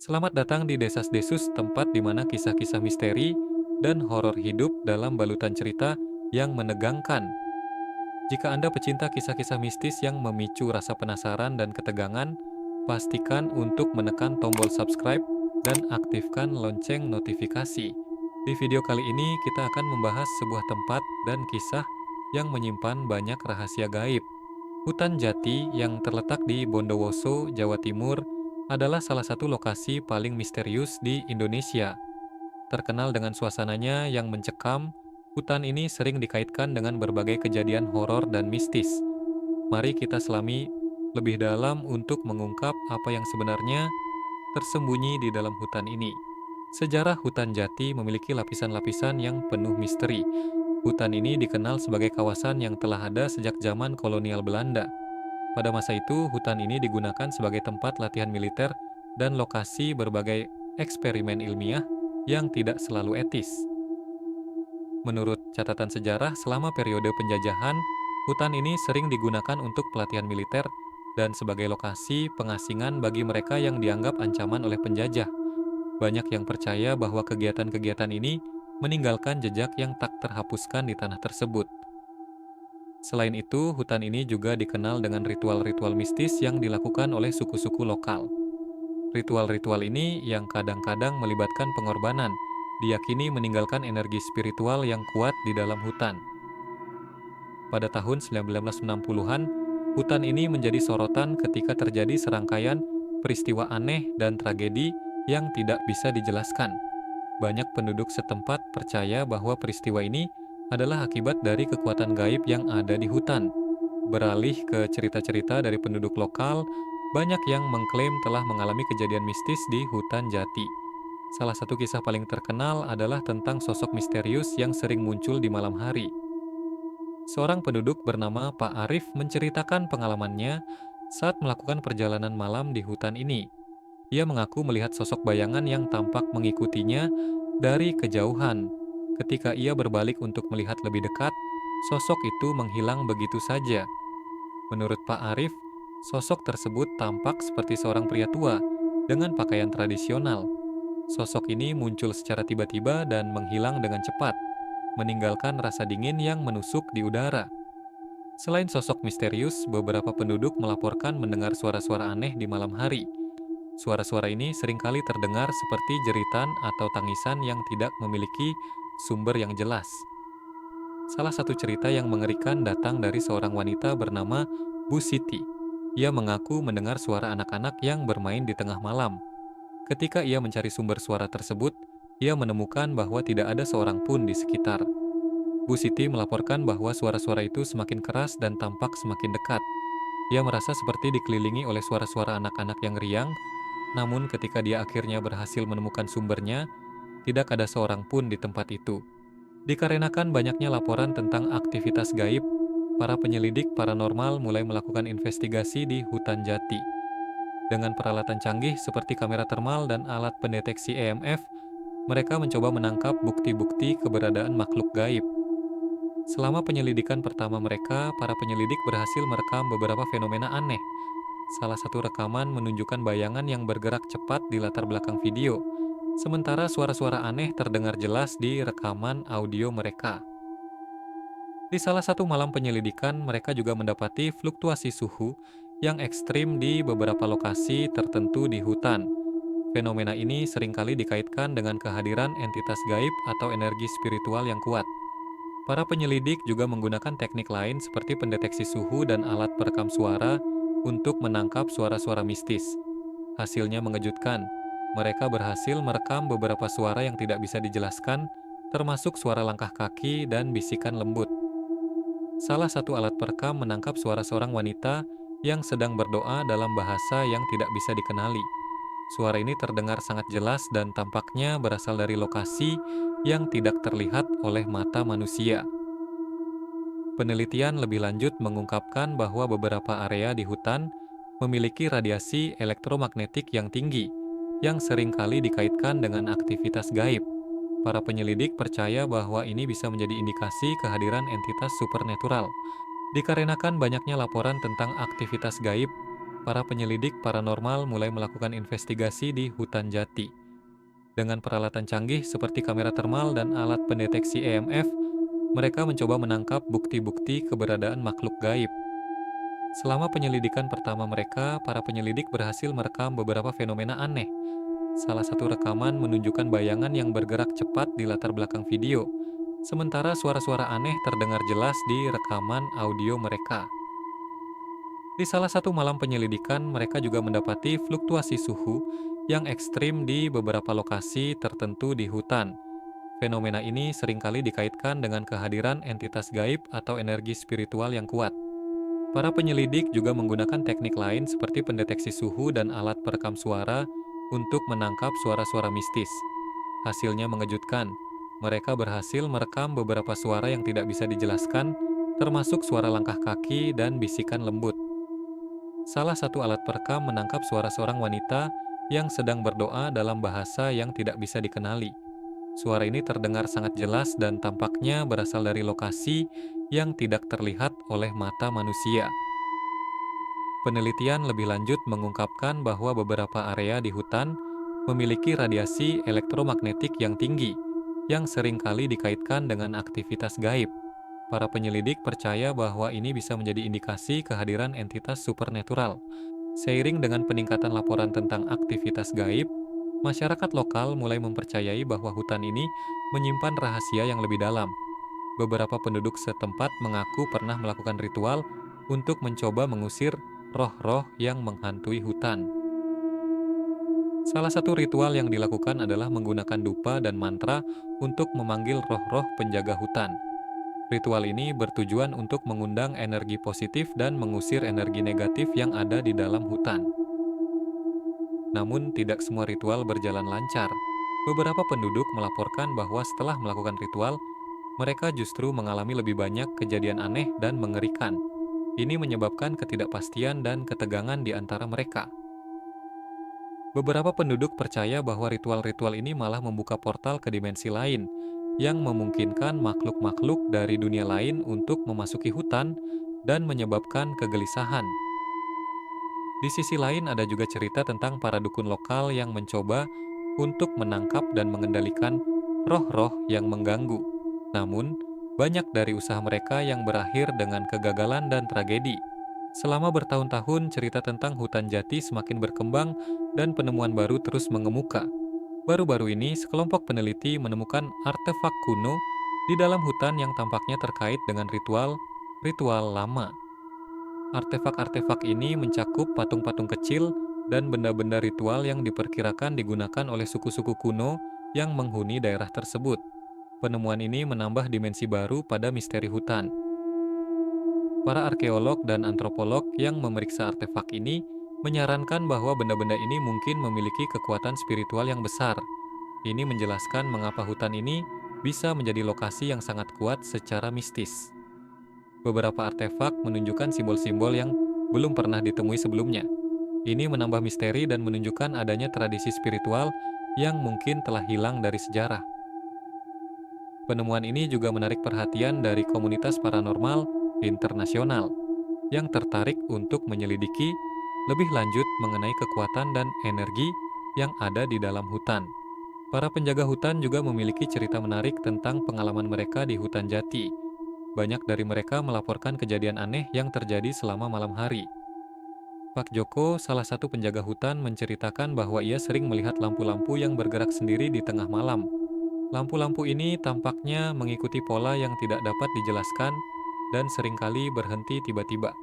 Selamat datang di Desas Desus, tempat di mana kisah-kisah misteri dan horor hidup dalam balutan cerita yang menegangkan. Jika Anda pecinta kisah-kisah mistis yang memicu rasa penasaran dan ketegangan, pastikan untuk menekan tombol subscribe dan aktifkan lonceng notifikasi. Di video kali ini kita akan membahas sebuah tempat dan kisah yang menyimpan banyak rahasia gaib. Hutan Jati yang terletak di Bondowoso, Jawa Timur adalah salah satu lokasi paling misterius di Indonesia. Terkenal dengan suasananya yang mencekam, hutan ini sering dikaitkan dengan berbagai kejadian horor dan mistis. Mari kita selami lebih dalam untuk mengungkap apa yang sebenarnya tersembunyi di dalam hutan ini. Sejarah hutan Jati memiliki lapisan-lapisan yang penuh misteri. Hutan ini dikenal sebagai kawasan yang telah ada sejak zaman kolonial Belanda. Pada masa itu, hutan ini digunakan sebagai tempat latihan militer dan lokasi berbagai eksperimen ilmiah yang tidak selalu etis. Menurut catatan sejarah, selama periode penjajahan, hutan ini sering digunakan untuk pelatihan militer dan sebagai lokasi pengasingan bagi mereka yang dianggap ancaman oleh penjajah. Banyak yang percaya bahwa kegiatan-kegiatan ini meninggalkan jejak yang tak terhapuskan di tanah tersebut. Selain itu, hutan ini juga dikenal dengan ritual-ritual mistis yang dilakukan oleh suku-suku lokal. Ritual-ritual ini yang kadang-kadang melibatkan pengorbanan, diyakini meninggalkan energi spiritual yang kuat di dalam hutan. Pada tahun 1960-an, hutan ini menjadi sorotan ketika terjadi serangkaian peristiwa aneh dan tragedi yang tidak bisa dijelaskan. Banyak penduduk setempat percaya bahwa peristiwa ini adalah akibat dari kekuatan gaib yang ada di hutan. Beralih ke cerita-cerita dari penduduk lokal, banyak yang mengklaim telah mengalami kejadian mistis di hutan Jati. Salah satu kisah paling terkenal adalah tentang sosok misterius yang sering muncul di malam hari. Seorang penduduk bernama Pak Arif menceritakan pengalamannya saat melakukan perjalanan malam di hutan ini. Ia mengaku melihat sosok bayangan yang tampak mengikutinya dari kejauhan. Ketika ia berbalik untuk melihat lebih dekat, sosok itu menghilang begitu saja. Menurut Pak Arif, sosok tersebut tampak seperti seorang pria tua dengan pakaian tradisional. Sosok ini muncul secara tiba-tiba dan menghilang dengan cepat, meninggalkan rasa dingin yang menusuk di udara. Selain sosok misterius, beberapa penduduk melaporkan mendengar suara-suara aneh di malam hari. Suara-suara ini seringkali terdengar seperti jeritan atau tangisan yang tidak memiliki sumber yang jelas. Salah satu cerita yang mengerikan datang dari seorang wanita bernama Bu Siti. Ia mengaku mendengar suara anak-anak yang bermain di tengah malam. Ketika ia mencari sumber suara tersebut, ia menemukan bahwa tidak ada seorang pun di sekitar. Bu Siti melaporkan bahwa suara-suara itu semakin keras dan tampak semakin dekat. Ia merasa seperti dikelilingi oleh suara-suara anak-anak yang riang, namun ketika dia akhirnya berhasil menemukan sumbernya, tidak ada seorang pun di tempat itu. Dikarenakan banyaknya laporan tentang aktivitas gaib, para penyelidik paranormal mulai melakukan investigasi di hutan Jati. Dengan peralatan canggih seperti kamera termal dan alat pendeteksi EMF, mereka mencoba menangkap bukti-bukti keberadaan makhluk gaib. Selama penyelidikan pertama mereka, para penyelidik berhasil merekam beberapa fenomena aneh. Salah satu rekaman menunjukkan bayangan yang bergerak cepat di latar belakang video, sementara suara-suara aneh terdengar jelas di rekaman audio mereka. Di salah satu malam penyelidikan, mereka juga mendapati fluktuasi suhu yang ekstrim di beberapa lokasi tertentu di hutan. Fenomena ini seringkali dikaitkan dengan kehadiran entitas gaib atau energi spiritual yang kuat. Para penyelidik juga menggunakan teknik lain seperti pendeteksi suhu dan alat perekam suara untuk menangkap suara-suara mistis. Hasilnya mengejutkan. Mereka berhasil merekam beberapa suara yang tidak bisa dijelaskan, termasuk suara langkah kaki dan bisikan lembut. Salah satu alat perekam menangkap suara seorang wanita yang sedang berdoa dalam bahasa yang tidak bisa dikenali. Suara ini terdengar sangat jelas dan tampaknya berasal dari lokasi yang tidak terlihat oleh mata manusia. Penelitian lebih lanjut mengungkapkan bahwa beberapa area di hutan memiliki radiasi elektromagnetik yang tinggi, yang seringkali dikaitkan dengan aktivitas gaib. Para penyelidik percaya bahwa ini bisa menjadi indikasi kehadiran entitas supernatural. Dikarenakan banyaknya laporan tentang aktivitas gaib, para penyelidik paranormal mulai melakukan investigasi di hutan jati. Dengan peralatan canggih seperti kamera termal dan alat pendeteksi EMF, mereka mencoba menangkap bukti-bukti keberadaan makhluk gaib. Selama penyelidikan pertama mereka, para penyelidik berhasil merekam beberapa fenomena aneh. Salah satu rekaman menunjukkan bayangan yang bergerak cepat di latar belakang video, sementara suara-suara aneh terdengar jelas di rekaman audio mereka. Di salah satu malam penyelidikan, mereka juga mendapati fluktuasi suhu yang ekstrim di beberapa lokasi tertentu di hutan. Fenomena ini seringkali dikaitkan dengan kehadiran entitas gaib atau energi spiritual yang kuat. Para penyelidik juga menggunakan teknik lain seperti pendeteksi suhu dan alat perekam suara untuk menangkap suara-suara mistis. Hasilnya mengejutkan. Mereka berhasil merekam beberapa suara yang tidak bisa dijelaskan, termasuk suara langkah kaki dan bisikan lembut. Salah satu alat perekam menangkap suara seorang wanita yang sedang berdoa dalam bahasa yang tidak bisa dikenali. Suara ini terdengar sangat jelas dan tampaknya berasal dari lokasi yang tidak terlihat oleh mata manusia. Penelitian lebih lanjut mengungkapkan bahwa beberapa area di hutan memiliki radiasi elektromagnetik yang tinggi, yang seringkali dikaitkan dengan aktivitas gaib. Para penyelidik percaya bahwa ini bisa menjadi indikasi kehadiran entitas supernatural. Seiring dengan peningkatan laporan tentang aktivitas gaib, masyarakat lokal mulai mempercayai bahwa hutan ini menyimpan rahasia yang lebih dalam. Beberapa penduduk setempat mengaku pernah melakukan ritual untuk mencoba mengusir roh-roh yang menghantui hutan. Salah satu ritual yang dilakukan adalah menggunakan dupa dan mantra untuk memanggil roh-roh penjaga hutan. Ritual ini bertujuan untuk mengundang energi positif dan mengusir energi negatif yang ada di dalam hutan. Namun, tidak semua ritual berjalan lancar. Beberapa penduduk melaporkan bahwa setelah melakukan ritual, mereka justru mengalami lebih banyak kejadian aneh dan mengerikan. Ini menyebabkan ketidakpastian dan ketegangan di antara mereka. Beberapa penduduk percaya bahwa ritual-ritual ini malah membuka portal ke dimensi lain, yang memungkinkan makhluk-makhluk dari dunia lain untuk memasuki hutan dan menyebabkan kegelisahan. Di sisi lain ada juga cerita tentang para dukun lokal yang mencoba untuk menangkap dan mengendalikan roh-roh yang mengganggu. Namun, banyak dari usaha mereka yang berakhir dengan kegagalan dan tragedi. Selama bertahun-tahun, cerita tentang hutan jati semakin berkembang dan penemuan baru terus mengemuka. Baru-baru ini, sekelompok peneliti menemukan artefak kuno di dalam hutan yang tampaknya terkait dengan ritual lama. Artefak-artefak ini mencakup patung-patung kecil dan benda-benda ritual yang diperkirakan digunakan oleh suku-suku kuno yang menghuni daerah tersebut. Penemuan ini menambah dimensi baru pada misteri hutan. Para arkeolog dan antropolog yang memeriksa artefak ini menyarankan bahwa benda-benda ini mungkin memiliki kekuatan spiritual yang besar. Ini menjelaskan mengapa hutan ini bisa menjadi lokasi yang sangat kuat secara mistis. Beberapa artefak menunjukkan simbol-simbol yang belum pernah ditemui sebelumnya. Ini menambah misteri dan menunjukkan adanya tradisi spiritual yang mungkin telah hilang dari sejarah. Penemuan ini juga menarik perhatian dari komunitas paranormal internasional yang tertarik untuk menyelidiki lebih lanjut mengenai kekuatan dan energi yang ada di dalam hutan. Para penjaga hutan juga memiliki cerita menarik tentang pengalaman mereka di hutan jati. Banyak dari mereka melaporkan kejadian aneh yang terjadi selama malam hari. Pak Joko, salah satu penjaga hutan, menceritakan bahwa ia sering melihat lampu-lampu yang bergerak sendiri di tengah malam. Lampu-lampu ini tampaknya mengikuti pola yang tidak dapat dijelaskan dan seringkali berhenti tiba-tiba.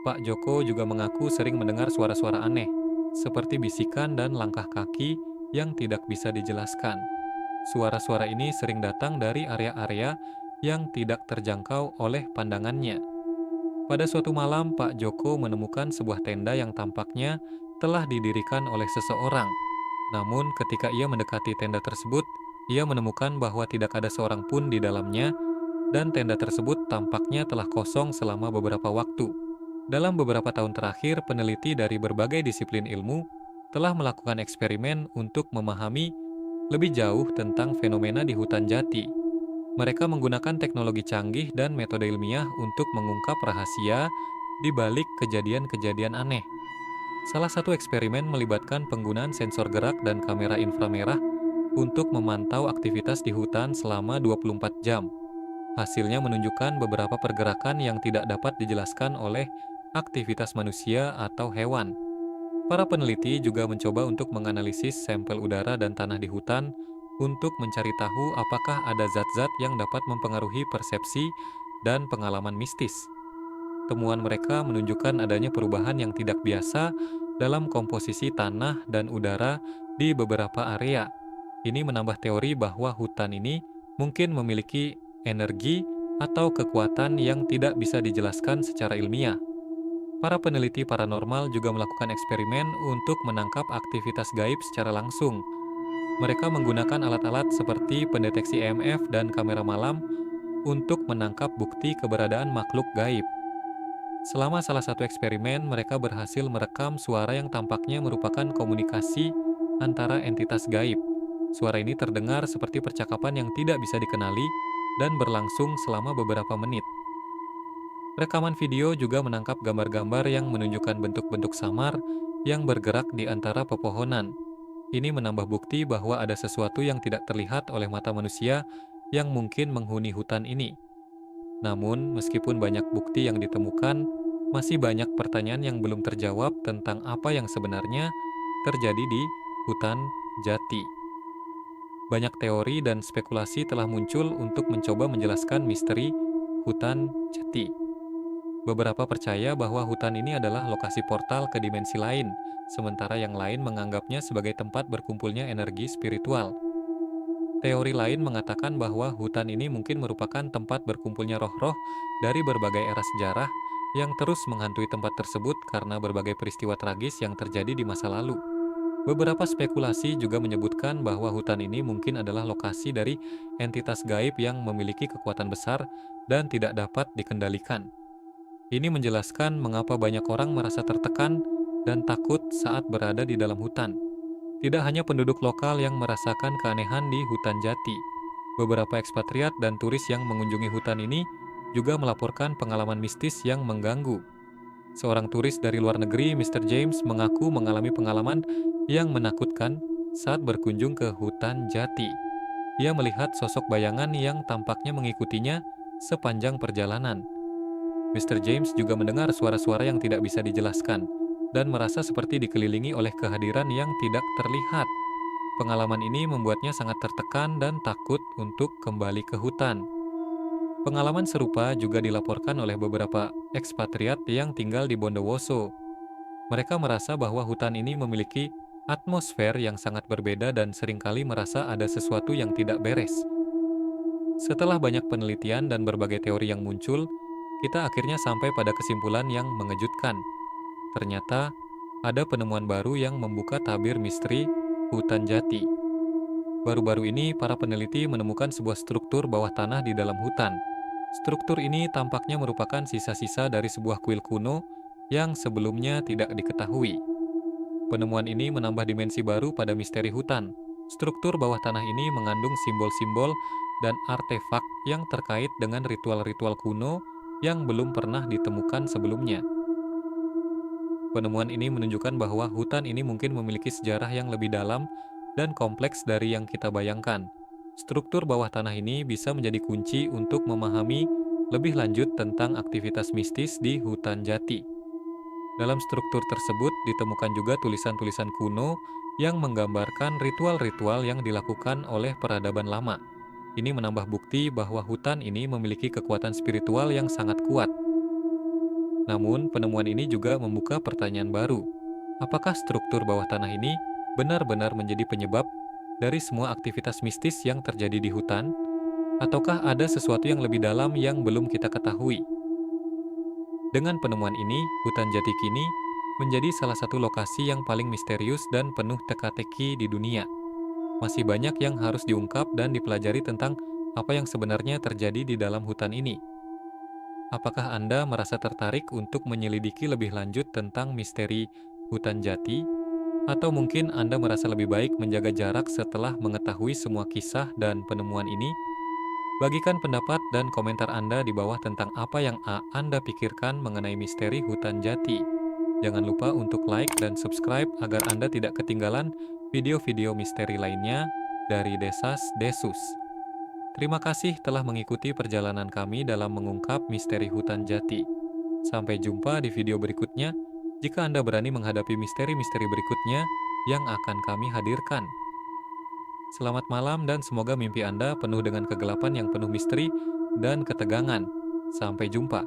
Pak Joko juga mengaku sering mendengar suara-suara aneh, seperti bisikan dan langkah kaki yang tidak bisa dijelaskan. Suara-suara ini sering datang dari area-area yang tidak terjangkau oleh pandangannya. Pada suatu malam, Pak Joko menemukan sebuah tenda yang tampaknya telah didirikan oleh seseorang. Namun, ketika ia mendekati tenda tersebut, ia menemukan bahwa tidak ada seorang pun di dalamnya, dan tenda tersebut tampaknya telah kosong selama beberapa waktu. Dalam beberapa tahun terakhir, peneliti dari berbagai disiplin ilmu telah melakukan eksperimen untuk memahami lebih jauh tentang fenomena di hutan jati. Mereka menggunakan teknologi canggih dan metode ilmiah untuk mengungkap rahasia di balik kejadian-kejadian aneh. Salah satu eksperimen melibatkan penggunaan sensor gerak dan kamera inframerah untuk memantau aktivitas di hutan selama 24 jam. Hasilnya menunjukkan beberapa pergerakan yang tidak dapat dijelaskan oleh aktivitas manusia atau hewan. Para peneliti juga mencoba untuk menganalisis sampel udara dan tanah di hutan untuk mencari tahu apakah ada zat-zat yang dapat mempengaruhi persepsi dan pengalaman mistis. Temuan mereka menunjukkan adanya perubahan yang tidak biasa dalam komposisi tanah dan udara di beberapa area. Ini menambah teori bahwa hutan ini mungkin memiliki energi atau kekuatan yang tidak bisa dijelaskan secara ilmiah. Para peneliti paranormal juga melakukan eksperimen untuk menangkap aktivitas gaib secara langsung. Mereka menggunakan alat-alat seperti pendeteksi EMF dan kamera malam untuk menangkap bukti keberadaan makhluk gaib. Selama salah satu eksperimen, mereka berhasil merekam suara yang tampaknya merupakan komunikasi antara entitas gaib. Suara ini terdengar seperti percakapan yang tidak bisa dikenali dan berlangsung selama beberapa menit. Rekaman video juga menangkap gambar-gambar yang menunjukkan bentuk-bentuk samar yang bergerak di antara pepohonan. Ini menambah bukti bahwa ada sesuatu yang tidak terlihat oleh mata manusia yang mungkin menghuni hutan ini. Namun, meskipun banyak bukti yang ditemukan, masih banyak pertanyaan yang belum terjawab tentang apa yang sebenarnya terjadi di hutan jati. Banyak teori dan spekulasi telah muncul untuk mencoba menjelaskan misteri hutan jati. Beberapa percaya bahwa hutan ini adalah lokasi portal ke dimensi lain, sementara yang lain menganggapnya sebagai tempat berkumpulnya energi spiritual. Teori lain mengatakan bahwa hutan ini mungkin merupakan tempat berkumpulnya roh-roh dari berbagai era sejarah yang terus menghantui tempat tersebut karena berbagai peristiwa tragis yang terjadi di masa lalu. Beberapa spekulasi juga menyebutkan bahwa hutan ini mungkin adalah lokasi dari entitas gaib yang memiliki kekuatan besar dan tidak dapat dikendalikan. Ini menjelaskan mengapa banyak orang merasa tertekan dan takut saat berada di dalam hutan. Tidak hanya penduduk lokal yang merasakan keanehan di hutan jati. Beberapa ekspatriat dan turis yang mengunjungi hutan ini juga melaporkan pengalaman mistis yang mengganggu. Seorang turis dari luar negeri, Mr. James, mengaku mengalami pengalaman yang menakutkan saat berkunjung ke hutan jati. Ia melihat sosok bayangan yang tampaknya mengikutinya sepanjang perjalanan. Mr. James juga mendengar suara-suara yang tidak bisa dijelaskan dan merasa seperti dikelilingi oleh kehadiran yang tidak terlihat. Pengalaman ini membuatnya sangat tertekan dan takut untuk kembali ke hutan. Pengalaman serupa juga dilaporkan oleh beberapa ekspatriat yang tinggal di Bondowoso. Mereka merasa bahwa hutan ini memiliki atmosfer yang sangat berbeda dan seringkali merasa ada sesuatu yang tidak beres. Setelah banyak penelitian dan berbagai teori yang muncul, kita akhirnya sampai pada kesimpulan yang mengejutkan. Ternyata, ada penemuan baru yang membuka tabir misteri hutan jati. Baru-baru ini, para peneliti menemukan sebuah struktur bawah tanah di dalam hutan. Struktur ini tampaknya merupakan sisa-sisa dari sebuah kuil kuno yang sebelumnya tidak diketahui. Penemuan ini menambah dimensi baru pada misteri hutan. Struktur bawah tanah ini mengandung simbol-simbol dan artefak yang terkait dengan ritual-ritual kuno yang belum pernah ditemukan sebelumnya. Penemuan ini menunjukkan bahwa hutan ini mungkin memiliki sejarah yang lebih dalam dan kompleks dari yang kita bayangkan. Struktur bawah tanah ini bisa menjadi kunci untuk memahami lebih lanjut tentang aktivitas mistis di hutan jati. Dalam struktur tersebut ditemukan juga tulisan-tulisan kuno yang menggambarkan ritual-ritual yang dilakukan oleh peradaban lama. Ini menambah bukti bahwa hutan ini memiliki kekuatan spiritual yang sangat kuat. Namun, penemuan ini juga membuka pertanyaan baru. Apakah struktur bawah tanah ini benar-benar menjadi penyebab dari semua aktivitas mistis yang terjadi di hutan? Ataukah ada sesuatu yang lebih dalam yang belum kita ketahui? Dengan penemuan ini, hutan jati kini menjadi salah satu lokasi yang paling misterius dan penuh teka-teki di dunia. Masih banyak yang harus diungkap dan dipelajari tentang apa yang sebenarnya terjadi di dalam hutan ini. Apakah Anda merasa tertarik untuk menyelidiki lebih lanjut tentang misteri hutan jati? Atau mungkin Anda merasa lebih baik menjaga jarak setelah mengetahui semua kisah dan penemuan ini? Bagikan pendapat dan komentar Anda di bawah tentang apa yang Anda pikirkan mengenai misteri hutan jati. Jangan lupa untuk like dan subscribe agar Anda tidak ketinggalan video-video misteri lainnya dari Desas Desus. Terima kasih telah mengikuti perjalanan kami dalam mengungkap misteri hutan jati. Sampai jumpa di video berikutnya jika Anda berani menghadapi misteri-misteri berikutnya yang akan kami hadirkan. Selamat malam dan semoga mimpi Anda penuh dengan kegelapan yang penuh misteri dan ketegangan. Sampai jumpa.